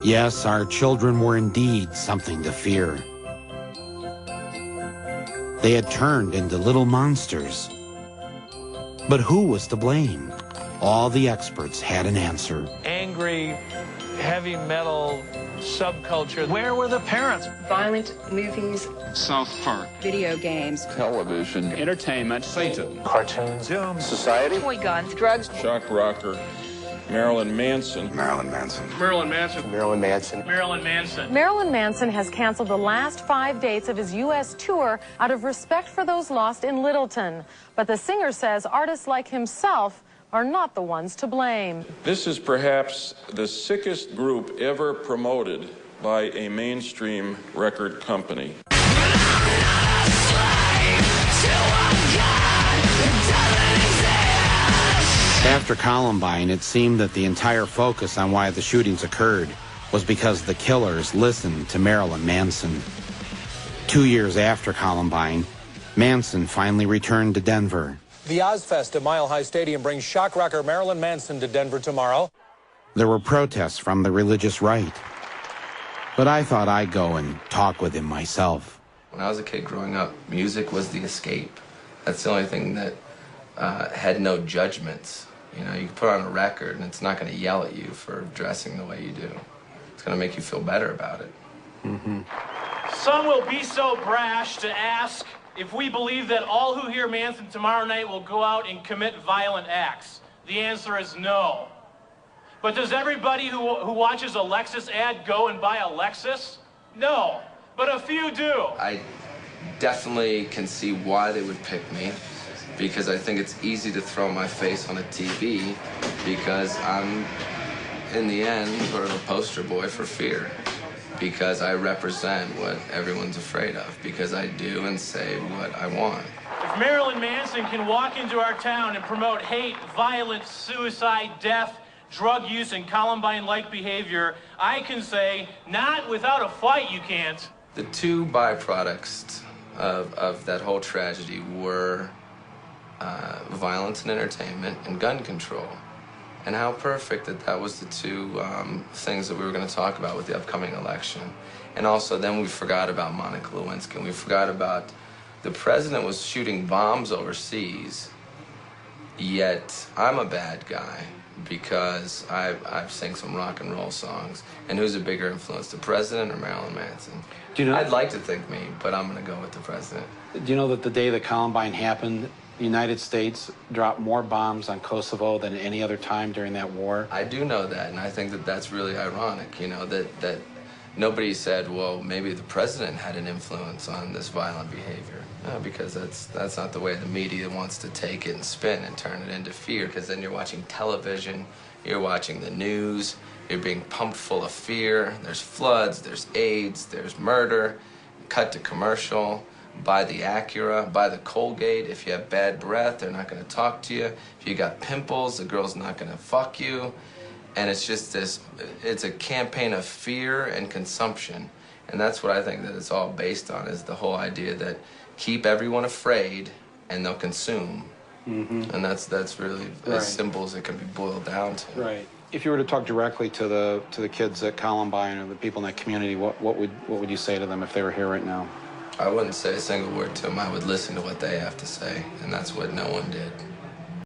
Yes, our children were indeed something to fear. They had turned into little monsters. But who was to blame? All the experts had an answer. Angry, heavy metal subculture. Where were the parents? Violent movies. South Park. Video games. Television. Entertainment. Satan. Cartoons. Doom. Society. Toy guns. Drugs. Shock rocker. Marilyn Manson. Marilyn Manson. Marilyn Manson. Marilyn Manson. Marilyn Manson. Marilyn Manson has canceled the last 5 dates of his U.S. tour out of respect for those lost in Littleton. But the singer says artists like himself are not the ones to blame. This is perhaps the sickest group ever promoted by a mainstream record company. After Columbine, it seemed that the entire focus on why the shootings occurred was because the killers listened to Marilyn Manson. 2 years after Columbine, Manson finally returned to Denver. The Ozfest at Mile High Stadium brings shock rocker Marilyn Manson to Denver tomorrow. There were protests from the religious right. But I thought I'd go and talk with him myself. When I was a kid growing up, music was the escape. That's the only thing that had no judgments. You know, you can put on a record and it's not going to yell at you for dressing the way you do. It's going to make you feel better about it. Mm-hmm. Some will be so brash to ask if we believe that all who hear Manson tomorrow night will go out and commit violent acts. The answer is no. But does everybody who watches a Lexus ad go and buy a Lexus? No, but a few do. I definitely can see why they would pick me, because I think it's easy to throw my face on a TV, because I'm, in the end, sort of a poster boy for fear. Because I represent what everyone's afraid of, because I do and say what I want. If Marilyn Manson can walk into our town and promote hate, violence, suicide, death, drug use, and Columbine-like behavior, I can say, not without a fight you can't. The two byproducts of that whole tragedy were violence and entertainment and gun control. And how perfect that was the two things that we were going to talk about with the upcoming election. And also then we forgot about Monica Lewinsky, and we forgot about the president was shooting bombs overseas, yet I'm a bad guy because I've sang some rock and roll songs. And who's a bigger influence, the president or Marilyn Manson? Do you know, I'd like to think me, but I'm going to go with the president. Do you know that the day that Columbine happened, the United States dropped more bombs on Kosovo than any other time during that war? I do know that, and I think that that's really ironic, you know, that nobody said, well, maybe the president had an influence on this violent behavior. No, because that's not the way the media wants to take it and spin and turn it into fear, because then you're watching television, you're watching the news, you're being pumped full of fear. There's floods, there's AIDS, there's murder, cut to commercial. Buy the Acura, buy the Colgate. If you have bad breath, they're not going to talk to you. If you got pimples, the girl's not going to fuck you. And it's just this, it's a campaign of fear and consumption. And that's what I think that it's all based on, is the whole idea that keep everyone afraid and they'll consume. Mm-hmm. And that's really as simple as it can be boiled down to. Right. If you were to talk directly to the kids at Columbine or the people in that community, what would you say to them if they were here right now? I wouldn't say a single word to them. I would listen to what they have to say, and that's what no one did.